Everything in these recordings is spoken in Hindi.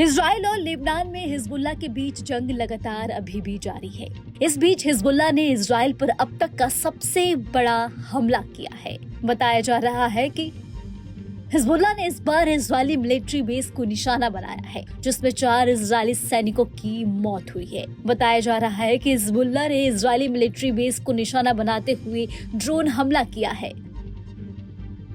इजराइल और लेबनान में हिजबुल्लाह के बीच जंग लगातार अभी भी जारी है। इस बीच हिजबुल्लाह ने इजराइल पर अब तक का सबसे बड़ा हमला किया है। बताया जा रहा है कि हिजबुल्लाह ने इस बार इजरायली मिलिट्री बेस को निशाना बनाया है, जिसमें 4 इजरायली सैनिकों की मौत हुई है। बताया जा रहा है कि हिजबुल्लाह ने इजरायली मिलिट्री बेस को निशाना बनाते हुए ड्रोन हमला किया है,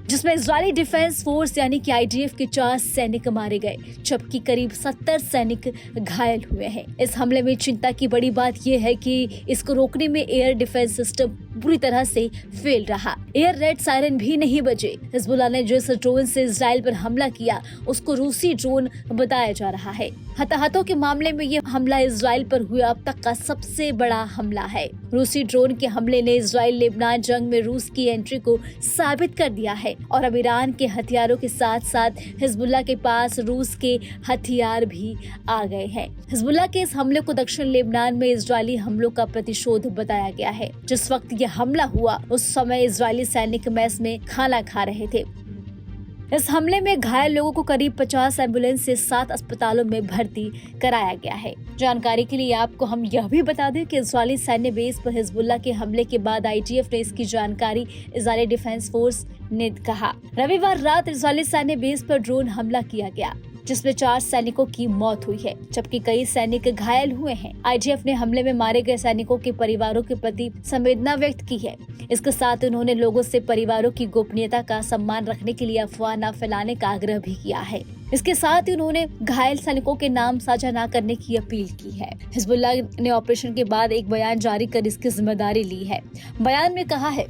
जिसमें इजरायली डिफेंस फोर्स यानी कि आईडीएफ के 4 सैनिक मारे गए, जबकि करीब 70 सैनिक घायल हुए हैं। इस हमले में चिंता की बड़ी बात यह है कि इसको रोकने में एयर डिफेंस सिस्टम पूरी तरह से फेल रहा। एयर रेड सायरन भी नहीं बजे। हिजबुल्लाह ने जिस ड्रोन से इजराइल पर हमला किया उसको रूसी ड्रोन बताया जा रहा है। हताहतों के मामले में ये हमला इजराइल पर हुआ अब तक का सबसे बड़ा हमला है। रूसी ड्रोन के हमले ने इजराइल लेबनान जंग में रूस की एंट्री को साबित कर दिया है और अब ईरान के हथियारों के साथ साथ हिजबुल्लाह के पास रूस के हथियार भी आ गए हैं। हिजबुल्लाह के इस हमले को दक्षिण लेबनान में इजरायली हमलों का प्रतिशोध बताया गया है। जिस वक्त यह हमला हुआ उस समय इजरायली सैनिक मेस में खाना खा रहे थे। इस हमले में घायल लोगों को करीब 50 एम्बुलेंस से 7 अस्पतालों में भर्ती कराया गया है। जानकारी के लिए आपको हम यह भी बता दें कि इजरायली सैन्य बेस पर हिजबुल्लाह के हमले के बाद आईडीएफ ने इसकी जानकारी इजरायली डिफेंस फोर्स ने कहा। रविवार रात इजरायली सैन्य बेस पर ड्रोन हमला किया गया, जिसमें 4 सैनिकों की मौत हुई है, जबकि कई सैनिक घायल हुए हैं। आईडीएफ ने हमले में मारे गए सैनिकों के परिवारों के प्रति संवेदना व्यक्त की है। इसके साथ उन्होंने लोगों से परिवारों की गोपनीयता का सम्मान रखने के लिए अफवाह न फैलाने का आग्रह भी किया है। इसके साथ ही उन्होंने घायल सैनिकों के नाम साझा न करने की अपील की है। हिजबुल्लाह ने ऑपरेशन के बाद एक बयान जारी कर इसकी जिम्मेदारी ली है। बयान में कहा है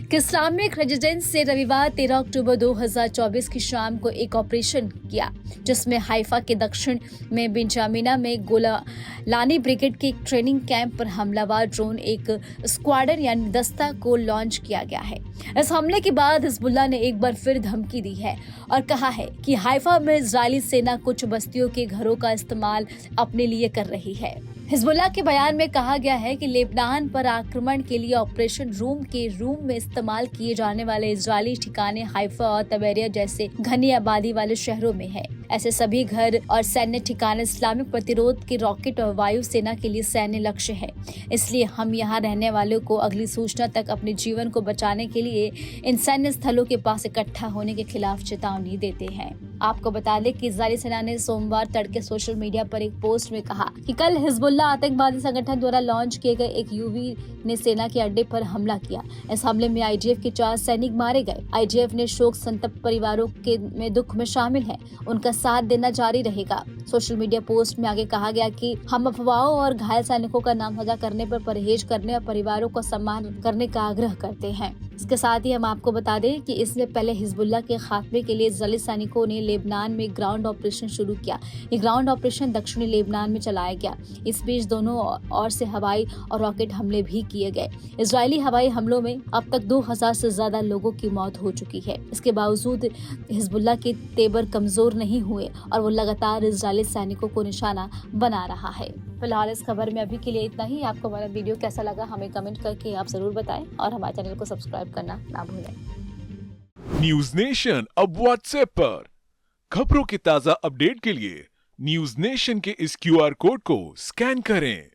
कि इस्लामिक रेजिडेंस से रविवार 13 अक्टूबर 2024 की शाम को एक ऑपरेशन किया, जिसमें हाइफा के दक्षिण में बेंजामिना में गोलानी ब्रिगेड के एक ट्रेनिंग कैंप पर हमलावर ड्रोन एक स्क्वाड्रन यानी दस्ता को लॉन्च किया गया है। इस हमले के बाद हिजबुल्लाह ने एक बार फिर धमकी दी है और कहा है कि हाइफा में इजरायली सेना कुछ बस्तियों के घरों का इस्तेमाल अपने लिए कर रही है। हिजबुल्लाह के बयान में कहा गया है कि लेबनान पर आक्रमण के लिए ऑपरेशन रूम के रूम में इस्तेमाल किए जाने वाले इजरायली ठिकाने हाइफा और तबेरिया जैसे घनी आबादी वाले शहरों में है। ऐसे सभी घर और सैन्य ठिकाने इस्लामिक प्रतिरोध के रॉकेट और वायु सेना के लिए सैन्य लक्ष्य है। इसलिए हम यहाँ रहने वालों को अगली सूचना तक अपने जीवन को बचाने के लिए इन सैन्य स्थलों के पास इकट्ठा होने के खिलाफ चेतावनी देते हैं। आपको बता दें कि इजरायली सेना ने सोमवार तड़के सोशल मीडिया पर एक पोस्ट में कहा कि कल हिजबुल्लाह आतंकवादी संगठन द्वारा लॉन्च किए गए एक यूवी ने सेना के अड्डे पर हमला किया। इस हमले में आईडीएफ के 4 सैनिक मारे गए। आईडीएफ ने शोक संतप्त परिवारों के में दुख में शामिल है, उनका साथ देना जारी रहेगा। सोशल मीडिया पोस्ट में आगे कहा गया कि हम अफवाहों और घायल सैनिकों का नाम साझा करने पर परहेज करने और परिवारों को सम्मान करने का आग्रह करते हैं। इसके साथ ही हम आपको बता दें कि इससे पहले हिजबुल्लाह के खात्मे के लिए इजरायली सैनिकों ने लेबनान में ग्राउंड ऑपरेशन शुरू किया। ये ग्राउंड ऑपरेशन दक्षिणी लेबनान में चलाया गया। इस बीच दोनों ओर से हवाई और रॉकेट हमले भी किए गए। इजरायली हवाई हमलों में अब तक 2000 से ज्यादा लोगों की मौत हो चुकी है। इसके बावजूद हिजबुल्लाह के तेवर कमजोर नहीं हुए और वो लगातार इजरायली सैनिकों को निशाना बना रहा है। फिलहाल इस खबर में अभी के लिए इतना ही। आपको हमारा वीडियो कैसा लगा हमें कमेंट करके आप जरूर बताएं और हमारे चैनल को सब्सक्राइब करना ना भूलें। न्यूज नेशन अब व्हाट्सएप पर खबरों के ताजा अपडेट के लिए न्यूज नेशन के इस क्यूआर कोड को स्कैन करें।